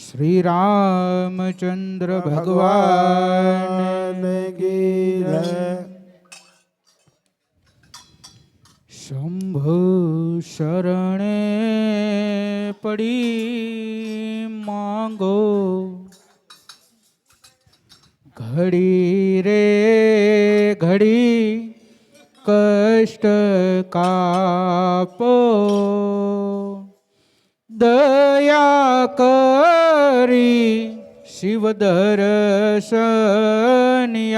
શ્રી રામચંદ્ર ભગવાન કી જય. શંભુ શરણે પડી માંગો, ઘડી રે ઘડી કષ્ટ કાપો, દયા કરી શિવ દર્શન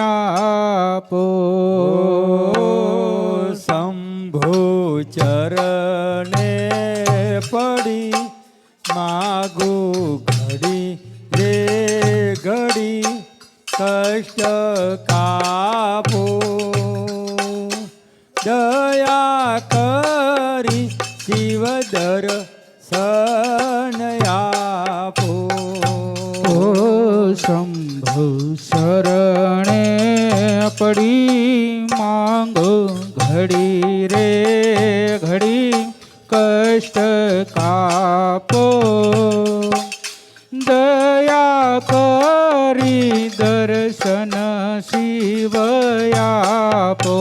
આપો. શંભુ ચરણે પડી માગો, ઘડી રે ઘડી કષ્ટ કાપો, દયા કરી શિવ દર્શન આપો. શંભુ શરણે પડી માંગો, ઘડી રે ઘડી કષ્ટ કાપો, દયા કરી દર્શન શિવ આપો.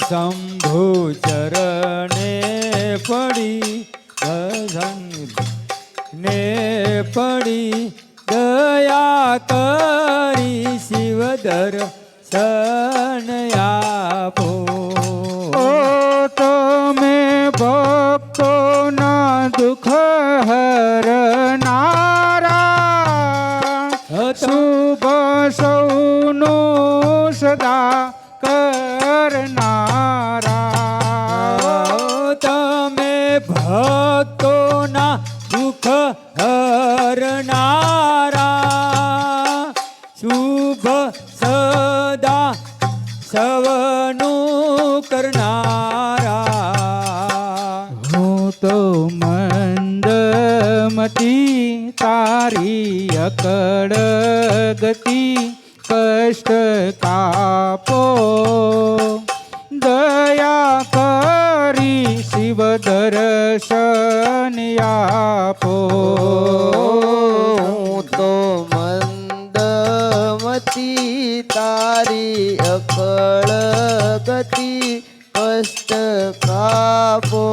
શંભુ ચરણે પડી ભજન ને પડી, દયા કરી શિવ દર્શન આપો. તમે ભક્તોના દુઃખ હરનારા, શુભ સૌનું સદા કરનારા. તમે ભક્તોના દુઃખ હરનારા, શુભ સદા સવનું કરનારા. હું તો મંદમતી તારી અકળ ગતિ, કષ્ટ કાપો, દયા કરી શિવ દર્શન આપો. હું તો મંદમતી તારી અકળ ગતિ, કષ્ટ કાપો,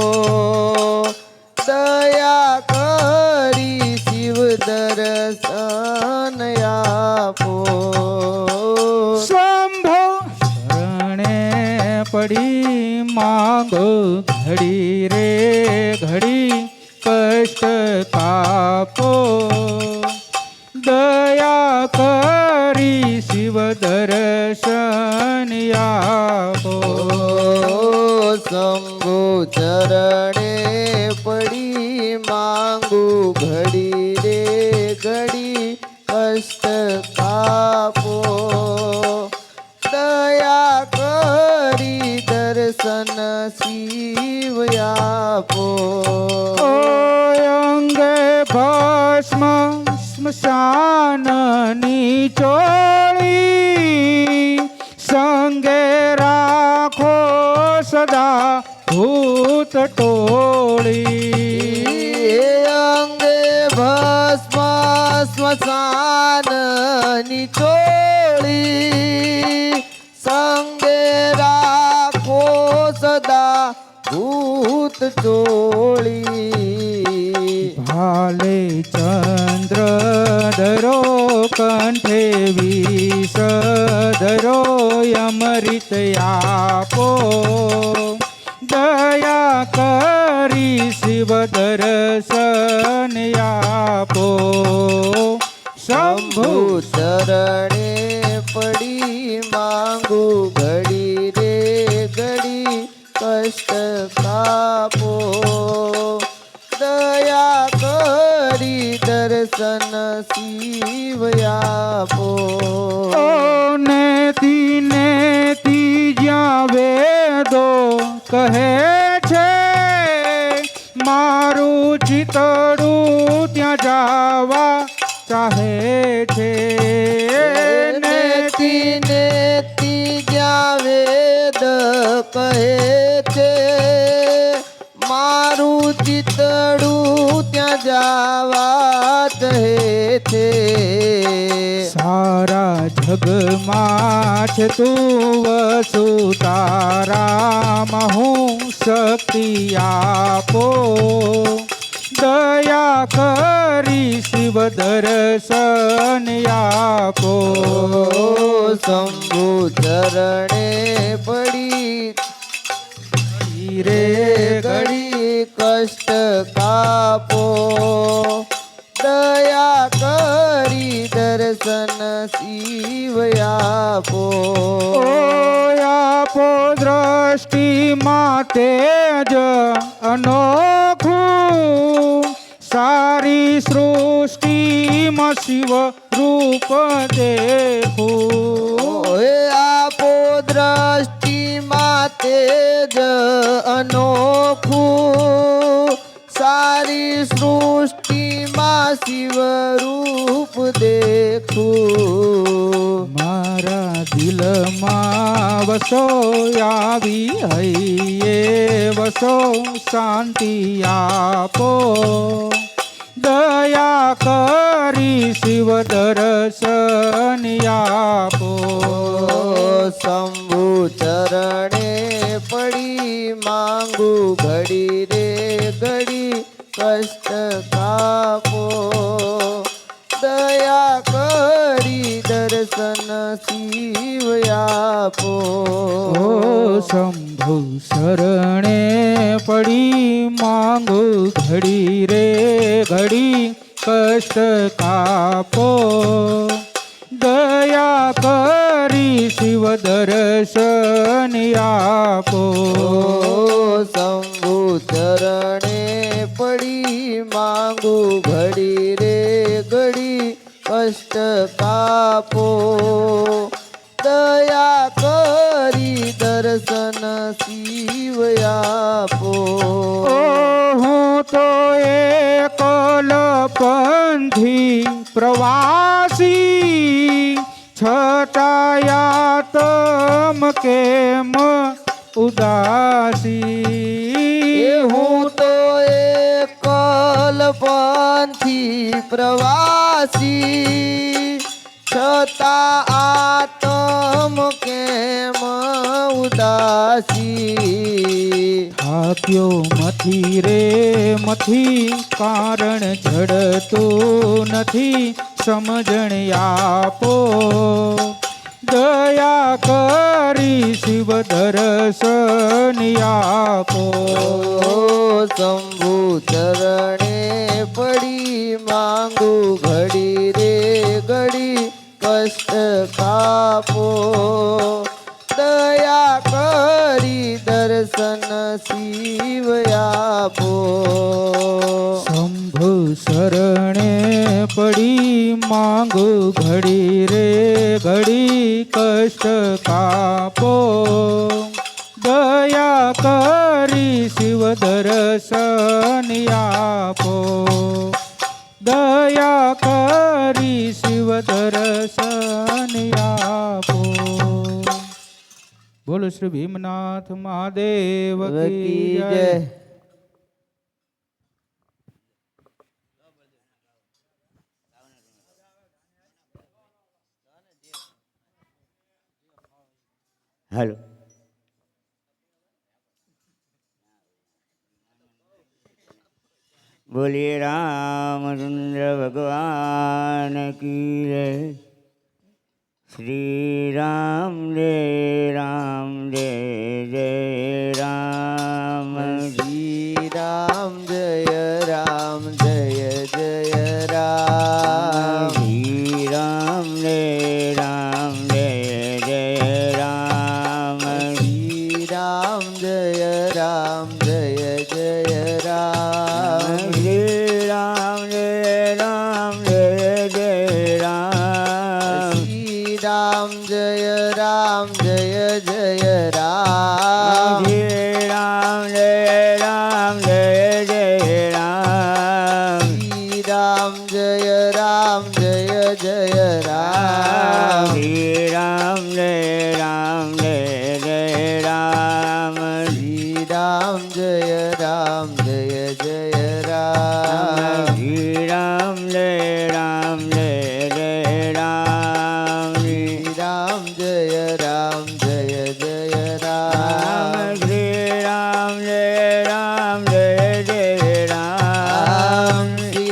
દયા કરી શિવ દર્શન આપો. શંભો શરણે પડી માંગો, ઘડી રે ઘડી કષ્ટ કાપો, દયા કરી શિવ દર્શન આપો. શંભુ ચરણે પડી માંગુ, ઘડી રે ઘડી કષ્ટ કાપો, દયા કરી દર્શન શિવ આપો. અંગે ભસ્મ સ્મશાનની ચોળી, સંગે રાખો સદા ભૂત ટોળી. અંગે ભસ્મ સ્મશાનની ચોળી, સંગે રાખો સદા ભૂત ટોળી. ભાલે ચંદ્ર ધરો, કંઠે વિષ ધરો, અમૃત આપો, દયા કરી શિવ દર્શન આપો. શંભુ ચરણે પડી માંગુ, ઘડી રે ઘડી કષ્ટ કાપો, દયા કરી દર્શન શિવ આપો. નેતી નેતી જ્યાં વેદો કહે છે, મારું ચિતડું ત્યાં જાવા ચાહે છે. નેતી નેતી જ્યાં વેદ કહે છે, મારું ચિતડું ત્યાં જાવા કહે છે સારા જગમાં છે તું વસુતારામાં હું શક્તિ આપો દયા કરી શિવ દર્શન આપો શંભુ ચરણે પડી રે ઘડી કષ્ટ કાપો દયા કરી દર્શન શિવ આપો આપો દ્રષ્ટિ માટે જ અનોખું સારી સૃષ્ટિમાં શિવ રૂપ દેખું ઓય આપો દ્રષ્ટિ માટે જ અનોખું સારી સૃષ્ટિમાં શિવ રૂપ દેખું મારા દિલમાં વસો આવી હૈયે વસો શાંતિ આપો દયા કરી શિવ દર્શન આપો શંભુ ચરણે પડી માંગુ ઘડી રે ઘડી કષ્ટ કાપો દયા કરી દર્શન શિવ આપો ઓ શંભુ શરણે પડી માંગુ ઘડી રે ઘડી કષ્ટ કાપો દયા કરી શિવ દર્શન આપો શંભુ ચરણે પડી માંગુ ઘડી રે ઘડી કષ્ટ કાપો દયા કરી દર્શન શિવ આપો હું તો એકલ પંથી પ્રવાસી છટાયા તમ કેમ ઉદાસી હું તો એકલ પંથી પ્રવાસી છતાં આતમ કેમ ઉદાસી થાક્યો મથી રે મથી કારણ જડતું નથી સમજણ આપો દયા કરી શિવ દર્શન આપો શંભુ ચરણે પડી માંગુ ઘડી રે ઘડી કષ્ટ કાપો દયા કરી દર્શન શિવ આપો શંભુ શરણે પડી માંગુ ઘડી રે ઘડી કષ્ટ કાપો દયા કરી શિવ દર્શન આપો દયા કરી શિવ દર્શન આપો બોલો શ્રી ભીમનાથ મહાદેવ કી જય હાલો બોલીએ રામચંદ્ર ભગવાન કી જય શ્રી રામ જય જય રામ શ્રી રામ જય રામ જય જય રામ શ્રી રામ જય જય રામ શ્રી રામ જય રામ જય જય રામ શ્રી રામ જય રામ શ્રી રામ જય રામ જય જય રામ શ્રી રામ જય રામ શ્રી રામ જય રામ જય જય રામ શ્રી રામ જય રામ શ્રી રામ જય રામ જય જય રામ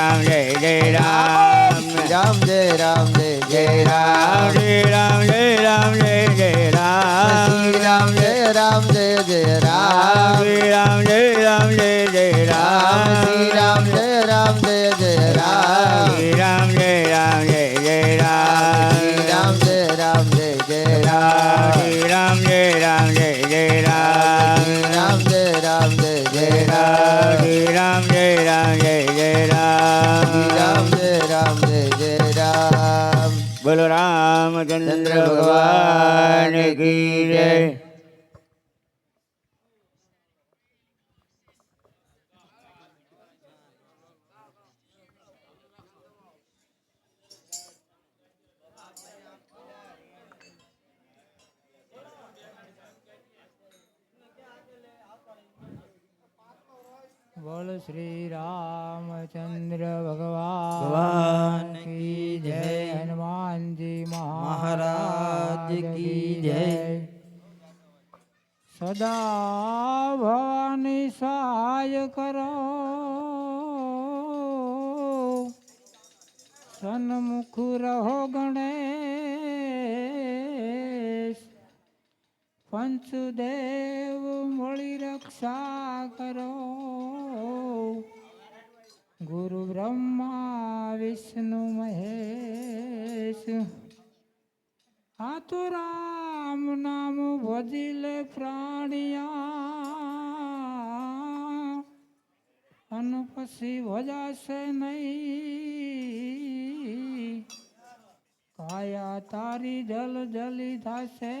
રામ જય જય રામ રામ જય રામ જય જય રામ શ્રી રામ જય રામ જય જય રામ શ્રી રામ જય રામ જય જય રામ શ્રી રામ જય રામ જય જય રામ શ્રી રામ જય રામ જય જય રામ શ્રી રામ જય રામ જય જય રામ શ્રી રામ જય રામ જય જય રામ શ્રી રામ જય રામ જય જય રામ શ્રી રામ જય રામ જય જય રામ શ્રી રામ જય રામ જય જય રામ શ્રી રામ જય રામ જય જય રામ બોલો રામચંદ્ર ભગવાન કી જય બોલ શ્રી રામચંદ્ર ભગવાન ભગવાન કી કી જય જય. હનુમાનજી મહારાજ કી જય. સદા ભવાની સહાય કરો સન્મુખ રહો ગણેશ પંચદેવ મળી રક્ષા કરો ગુરુ બ્રહ્મા વિષ્ણુ મહેશ આ તો રામ નામ ભજીલે પ્રાણિયા અને પછી ભજાશે નહીં કાયા તારી જલ જલી થશે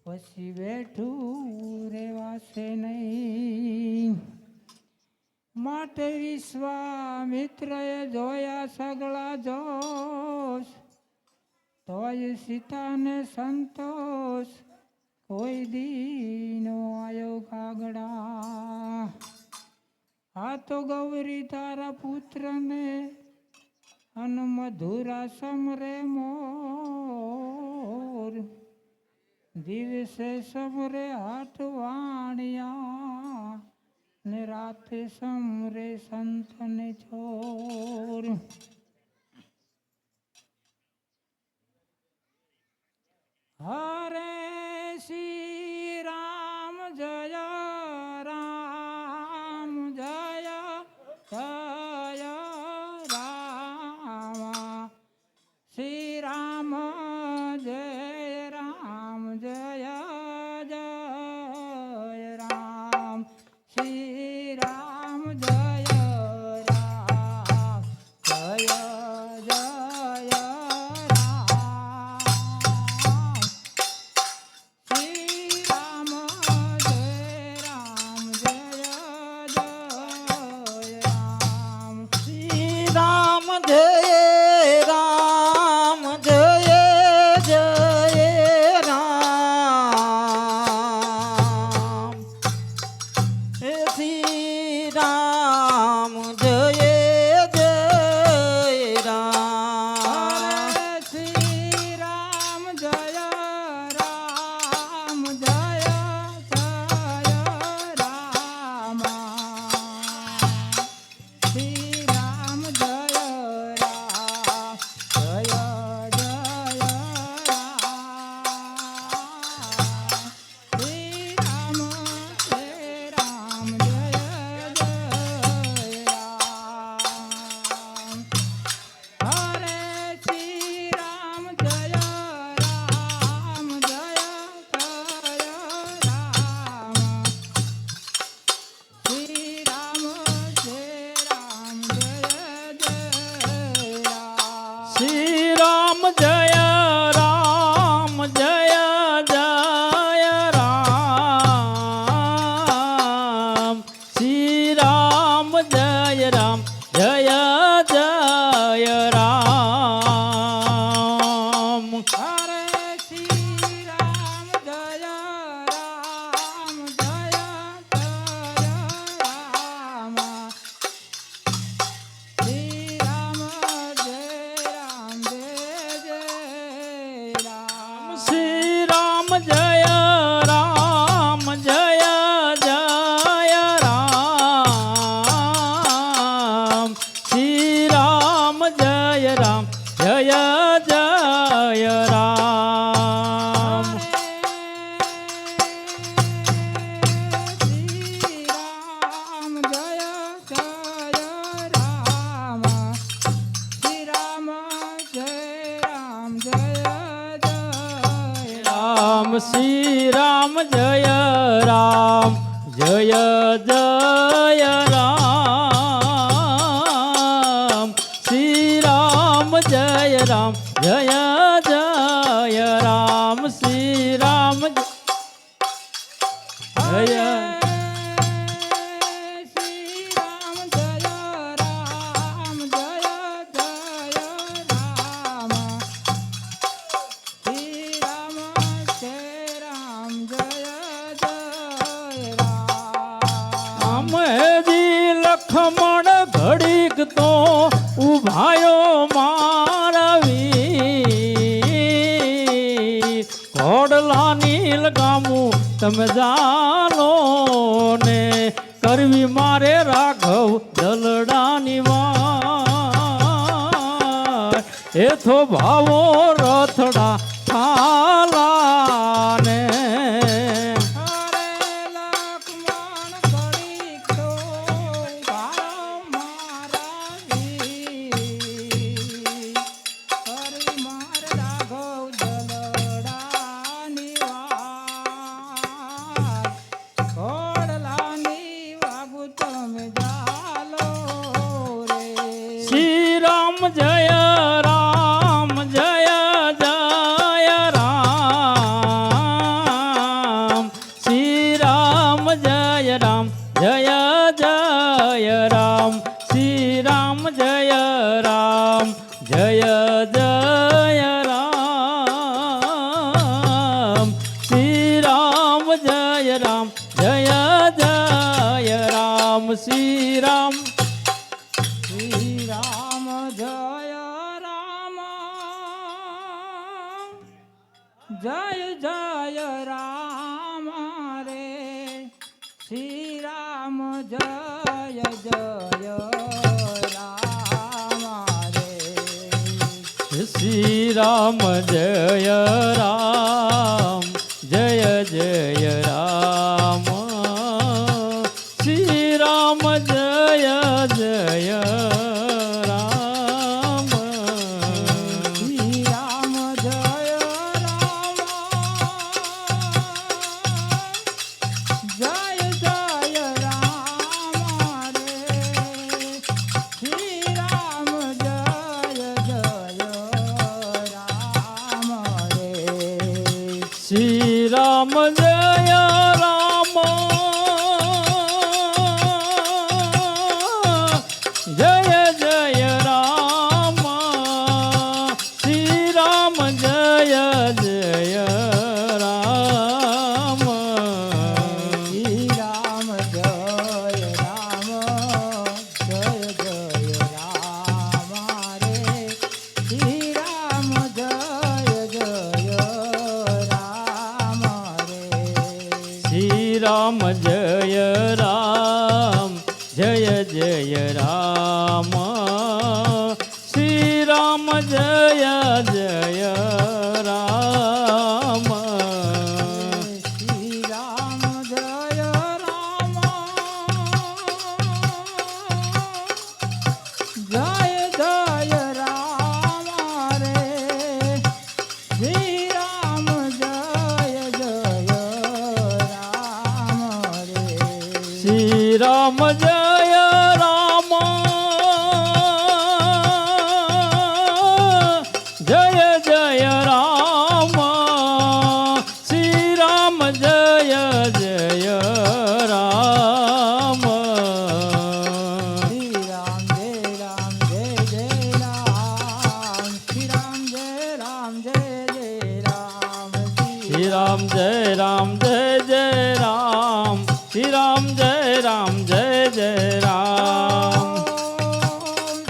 પછી બેઠું રેવાશે નહીં માટે વિશ્વામિત્રએ જોયા સગળા જોશ તોય સીતાને સંતોષ કોઈ દીનો આયો કાગડા આ તો ગૌરી તારા પુત્રને અન મધુરા સમરે મોર દિવસે સમરે હાટવાણિયા ને રાતે સમરે સંતને ચોર હરે શ્રી રામ જય રામ જય જય રામ શ્રી રામ જય રામ જય જય રામ શ્રી રામ જય રામ જય જય જય રામ શ્રી રામ જય જય રામ શ્રી રામ જય રામ જય જય રામ શ્રી રામ જય રામ જય જય રામ શ્રી રામ જય રામ જય જય રામ શ્રી રામ જય શ્રી રામ જય રામ જય જય રામ શ્રી રામ જય રામ જય જય રામ અમેજી લખમણ ઘડીક તો ઉભાયો મારા વીર ઘોડલા નીલ ગામું તમે જાણો ને કરવી મારે રાઘવ દલડાની વાર એથો ભાવો રથડા થાલાને હરે લક્ષ્મણ ઘડીક તો ઉભારો મારા વીર. હરી માર રાઘવ દલડાની વાત. ઘોડલાની વાગુ તમે જાલો રે. શ્રી રામ જય રામ જય જય રામ શ્રી રામ જય રામ જય જય રામ શ્રી રામ જય રામ જય જય રામ શ્રી રામ જય રામ જય જય રામ શ્રી રામ શ્રી રામ જય રામ જય જય રામ રે. શ્રી રામ જય જય રામ રે. શ્રી રામ જય રામ જય જય રામ શ્રી રામ જય જય રામ શ્રી રામ જય રામ જય જય રામ રે. શ્રી રામ જય જય રામ રે. શ્રી રામ જય રામ જય જય રામ શ્રી રામ જય જય રામ શ્રી રામ જય રામ જય જય રામ રે. શ્રી રામ જય જય રામ રે. શ્રી રામ જય રામ જય જય રામ શ્રી રામ જય જય રામ શ્રી રામ જય રામ જય જય રામ રે. શ્રી રામ જય જય રામ રે. શ્રી રામ જય રામ જય જય રામ શ્રી રામ જય જય રામ શ્રી રામ જય રામ જય જય રામ. શ્રી રામ જય રામ જય જય રામ. શ્રી રામ જય રામ જય જય રામ શ્રી રામ જય રામ જય જય રામ શ્રી રામ જય રામ જય જય રામ.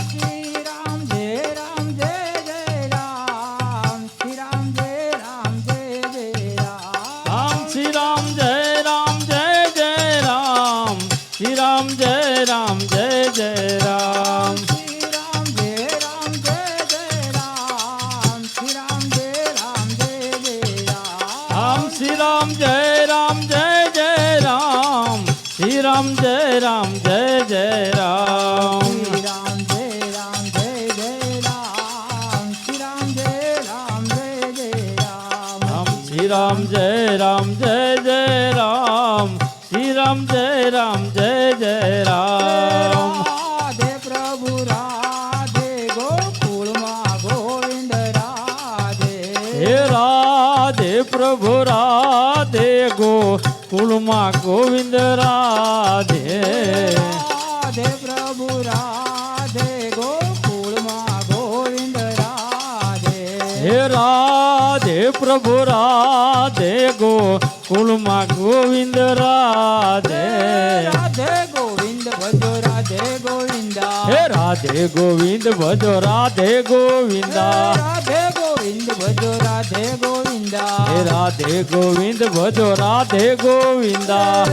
શ્રી રામ જય રામ જય જય રામ. શ્રી રામ જય રામ જય જય રામ શ્રી રામ જય રામ જય જય રામ શ્રી રામ જય રામ જય જય રામ. શ્રી રામ જય શ્રી રામ જય રામ જય જય રામ શ્રી રામ જય રામ જય જય રામ શ્રી રામ જય રામ જય જય રામ શ્રી રામ જય રામ જય જય રામ શ્રી રામ જય રામ જય જય રામ શ્રી રામ જય રામ જય જય રામ રાધે પ્રભુ રાધે ગોકુળમાં ગોવિંદ રાધે હે રાધે પ્રભુ રાધે ગોકુળમાં ગોવિંદ રાધે રાધે પ્રભુ રાધે ગોકુળમાં ગોવિંદ રાધે હે રાધે પ્રભુ રાધે ગોકુળમાં ગોવિંદ રાધે રાધે ગોવિંદ ભજો રાધે ગોવિંદા હે રાધે ગોવિંદ ભજો રાધે ગોવિંદા રાધે ગોવિંદ ભજો રાધે ગોવિંદા હે રાધે ગોવિંદ ભજો રાધે ગોવિંદા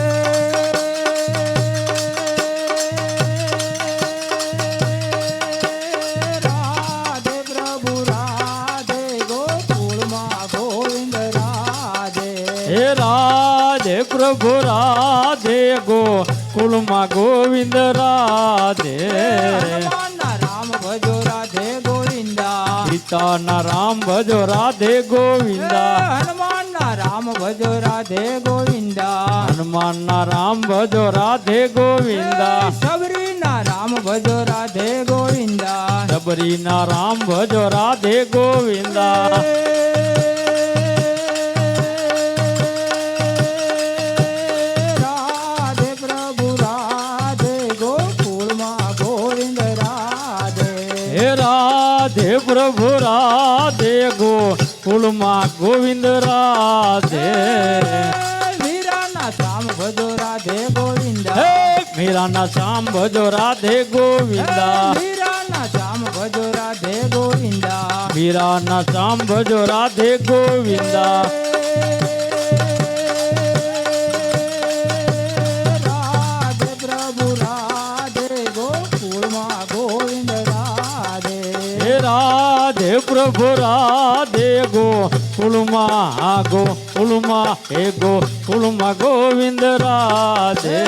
રાધે પ્રભુ રાધે ગોકુળમાં ગોવિંદ રાધે હે રાધે પ્રભુ રાધે ગોકુળમાં ગોવિંદ રાધે હનુમાનના રામ ભજો રાધે ગોવિંદા સીતાના રામ ભજો રાધે ગોવિંદા હનુમાનના રામ ભજો રાધે ગોવિંદા હનુમાનના રામ ભજો રાધે ગોવિંદા સબરીના રામ ભજો રાધે ગોવિંદા સબરીના રામ ભજો રાધે ગોવિંદા રાધે પ્રભુ રાધે ગોકુળમાં ગોવિંદ રાધે હે રાધે પ્રભુ રાધે ગોકુળમાં ગોવિંદ રાધે મીરાના શ્યામ ભજો રાધે ગોવિંદા હે મીરાના શ્યામ ભજો રાધે ગોવિંદા મીરાના શ્યામ ભજો રાધે ગોવિંદા મીરાના શ્યામ ભજો રાધે ગોવિંદા રાધે પ્રભુ રાધે ગોકુળમાં ગોવિંદ રાધે હે રાધે પ્રભુ રાધે ગોકુળમાં ગોકુળમાં હે ગોકુળમાં ગોવિંદ રાધે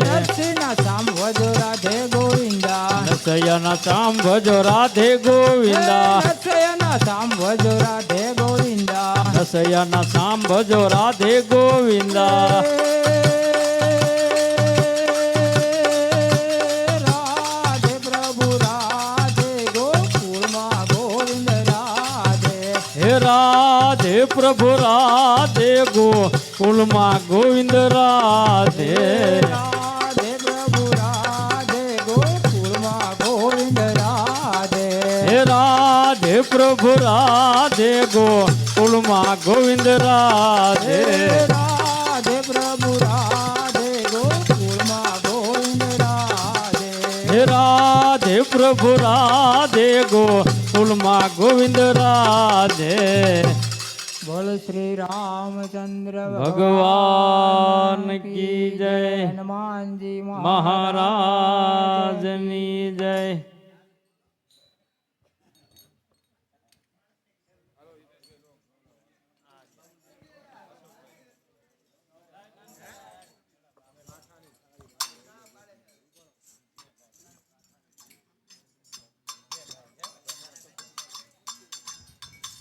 નરસિંહના શ્યામ ભજો રાધે ગોવિંદા નરસૈયાના શ્યામ ભજો રાધે ગોવિંદા નરસૈયાના શ્યામ ભજો રાધે ગોવિંદા નરસૈયાના શ્યામ ભજો રાધે ગોવિંદા રાધે પ્રભુ રાધે ગોકુળમાં ગોવિંદ રાધે હે રાધે પ્રભુ રાધે ગોકુળમાં ગોવિંદ રાધે રાધે પ્રભુ રાધે ગોકુળમાં ગોવિંદ રાધે હે રાધે પ્રભુ રાધે ગોકુળમાં ગોવિંદ રાધે રાધે પ્રભુ રાધે ગોકુળમાં ગોવિંદ રાધે હે રાધે પ્રભુ રાધે ગોકુળમાં ગોવિંદ રાધે બોલ શ્રી રામચંદ્ર ભગવાન કી જય હનુમાનજી મહારાજની જય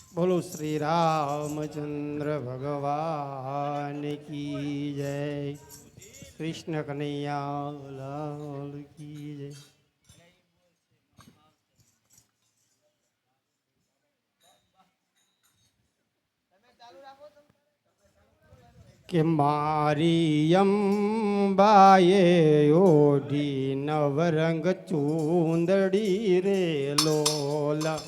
બોલો શ્રી રામચંદ્ર ભગવાન કી જય કૃષ્ણ કનૈયા લાલ કી જય કે મારી અંબાએ ઓઢી નવરંગ ચૂંદડી રે લોલા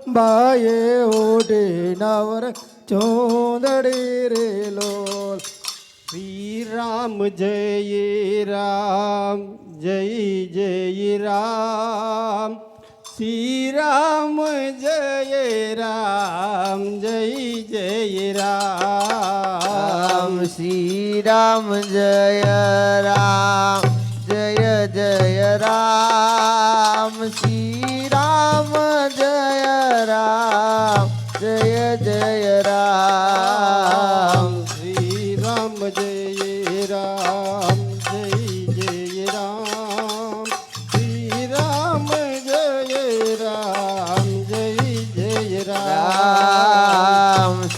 બાએ ઓઢે નવર ચોંદડી રે લોલ શ્રી રામ જય રામ જય જય રામ શ્રી રામ જય રામ જય જય રામ શ્રી રામ જય રામ જય જય રામ શ્રી રામ જય રામ જય જય રામ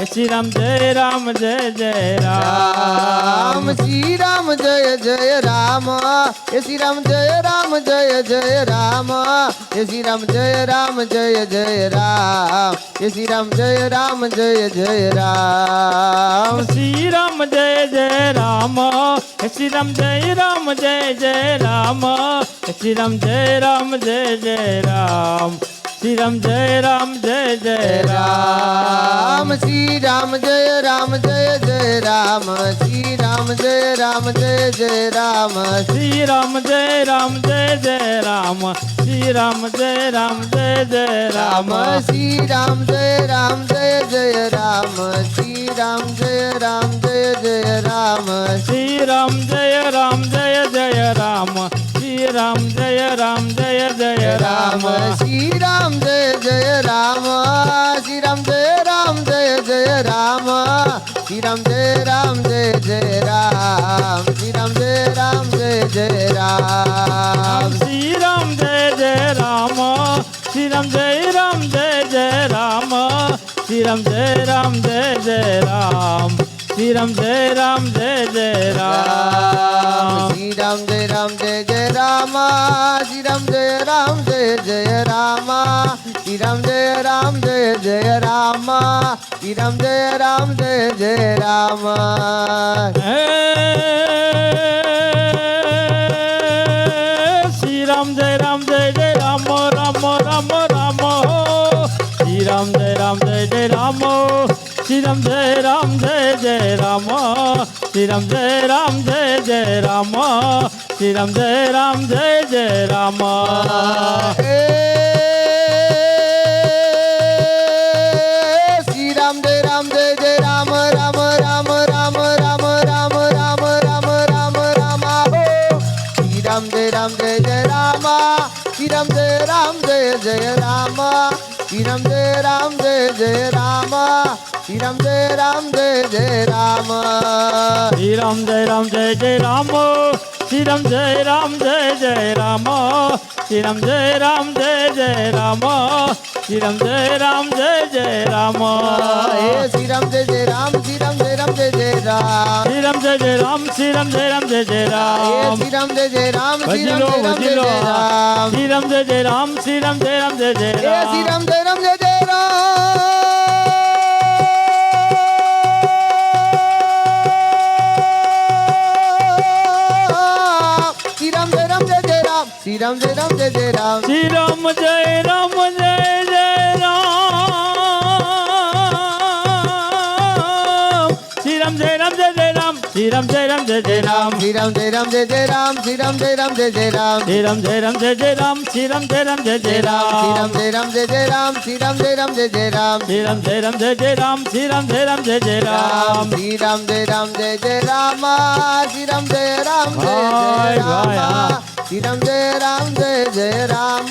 હે શ્રી રામ જય રામ જય જય રામ શ્રી રામ જય જય રામ હે શ્રી રામ જય રામ જય જય રામ હે શ્રી રામ જય રામ જય જય રામ હે શ્રી રામ જય રામ જય જય રામ શ્રી રામ જય જય રામ હે શ્રી રામ જય રામ જય જય રામ હે શ્રી રામ જય રામ જય જય રામ શ્રી રામ જય રામ જય જય રામ શ્રી રામ જય રામ જય જય રામ શ્રી રામ જય રામ જય જય રામ શ્રી રામ જય રામ જય જય રામ શ્રી રામ જય રામ જય જય રામ શ્રી રામ જય રામ જય જય રામ શ્રી રામ જય રામ જય જય રામ શ્રી રામ જય રામ જય જય રામ શ્રી રામ જય રામ જય જય રામ શ્રી રામ જય જય રામ શ્રી રામ જય રામ જય જય રામ શ્રી રામ જય રામ જય જય રામ શ્રી રામ જય રામ જય જય રામ શ્રી રામ જય જય રામ શ્રી રામ જય રામ જય જય રામ શ્રી રામ જય રામ જય જય રામ શ્રી રામ જય રામ જય જય રામ શ્રી રામ જય રામ જય જય રામ શ્રી રામ જય રામ જય જય રામ શ્રી રામ જય રામ જય જય રામ શ્રી રામ જય રામ જય જય રામ શ્રી રામ જય રામ જય જય રામ રામ રામ રામ શ્રી રામ જય રામ જય જય રામ શ્રી રામ જય રામ જય જય રામ શ્રી રામ જય રામ જય જય રામ શ્રી રામ જય રામ જય જય રામ શ્રી રામ જય રામ જય જય રામ રામ રામ રામ રામ રામ રામ રામ રામ રામ શ્રી રામ જય રામ જય જય રામ શ્રી રામ જય રામ જય જય રામ શ્રી રામ જય રામ જય જય રામ શ્રી રામ જય રામ જય જય રામ શ્રી રામ જય રામ જય જય રામ શ્રી રામ જય રામ જય જય રામ શ્રી રામ જય રામ જય જય રામ શ્રી રામ જય રામ જય જય રામ શ્રી રામ જય જય રામ શ્રી રામ જય રામ જય જય રામ શ્રી રામ જય જય રામ શ્રી રામ જય રામ જય જય રામ શ્રી રામ જય જય રામ શ્રી રામ ભજી લો જય રામ ભજી જય લો જય રામ શ્રી રામ જય જય રામ શ્રી રામ જય રામ જય જય શ્રી રામ રામ જય રામ જય જય રામ શ્રી રામ જય રામ જય જય રામ શ્રી રામ જય રામ જય જય રામ શ્રી રામ જય રામ જય જય રામ શ્રી રામ જય રામ જય જય રામ શ્રી રામ જય રામ જય જય રામ શ્રી રામ જય રામ જય જય રામ શ્રી રામ જય રામ જય જય રામ શ્રી રામ જય રામ જય જય રામ શ્રી રામ જય રામ જય જય શ્રી રામ રામ જય રામ જય જય રામ શ્રી રામ જય રામ જય જય રામ શ્રી રામ જય રામ જય જય રામ શ્રી રામ જય રામ જય જય રામ શ્રી રામ જય રામ જય જય રામ શ્રી રામ જય રામ જય જય ભાઈ, ભાઈ, રામ હા. શ્રી રામ જય રામ જય જય રામ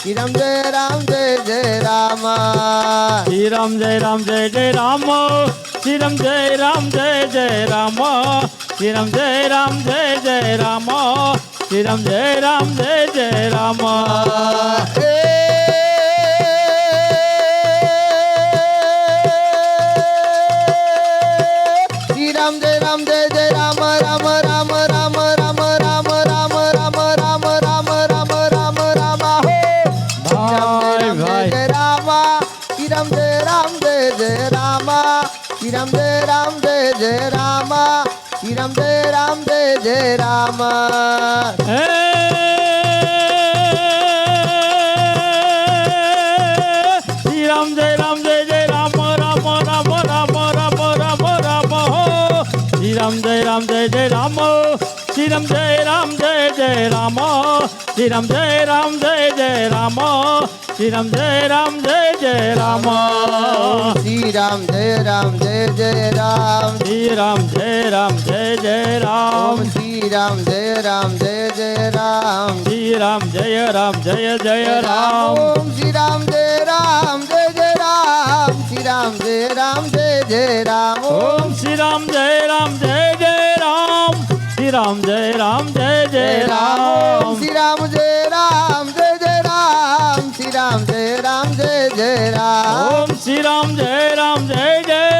શ્રી રામ જય રામ જય જય રામ શ્રી રામ જય રામ જય જય રામ શ્રી રામ જય રામ જય જય રામ શ્રી રામ જય રામ જય જય રામ શ્રી રામ જય રામ જય જય રામ શ્રી રામ જય રામ જય જય રામ રામ રામ રામ રામ રામ રામ રામ રામ રામ રામ રામ રામ ભાઈ ભાઈ જય રામ શ્રી રામ જય રામ જય જય રામ શ્રી રામ જય રામ જય જય રામ શ્રી રામ જય રામ જય જય રામ હે શ્રી રામ જય રામ જય જય રામ રામ રામ રામ રામ રામ રામ શ્રી રામ જય રામ જય જય રામ શ્રી રામ જય રામ જય જય રામ શ્રી રામ જય રામ જય જય રામ શ્રી રામ જય રામ જય જય રામ શ્રી રામ જય રામ જય જય રામ શ્રી રામ જય રામ જય જય રામ શ્રી રામ જય રામ જય જય રામ શ્રી રામ જય રામ જય જય રામ ઓમ શ્રી રામ જય રામ જય જય રામ શ્રી રામ જય રામ જય જય રામ ઓમ શ્રી રામ જય રામ જય જય રામ શ્રી રામ જય રામ જય જય રામ શ્રી રામ જય રામ જય જય રામ શ્રી રામ જય રામ જય જય રામ ઓમ શ્રી રામ જય રામ જય જય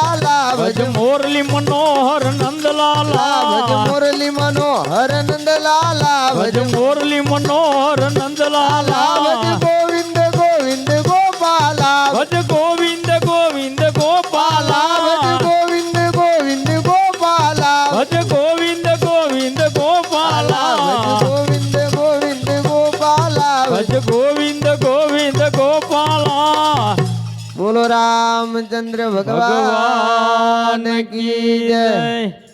નંદલાલા ભજ મોરલી મનોહર ભજ નંદલાલા મુરલી મનોહર નંદલાલા ભજ મોરલી મનોહર ભજ નંદલાલા ગોવિંદ ગોવિંદ ગોપાલા ભજ ગોવિંદ ગોવિંદ ભજ ગોપાલા ગોવિંદ ગોવિંદ ગોપાલા ભજ ગોવિંદ ગોવિંદ ભજ ગોપાલા ગોવિંદ ગોવિંદ ગોપાલા ભજ ગોવિંદ ગોવિંદ ગોપાલા બોલો રામચંદ્ર ભગવાન ભગવાન કી કી જય જય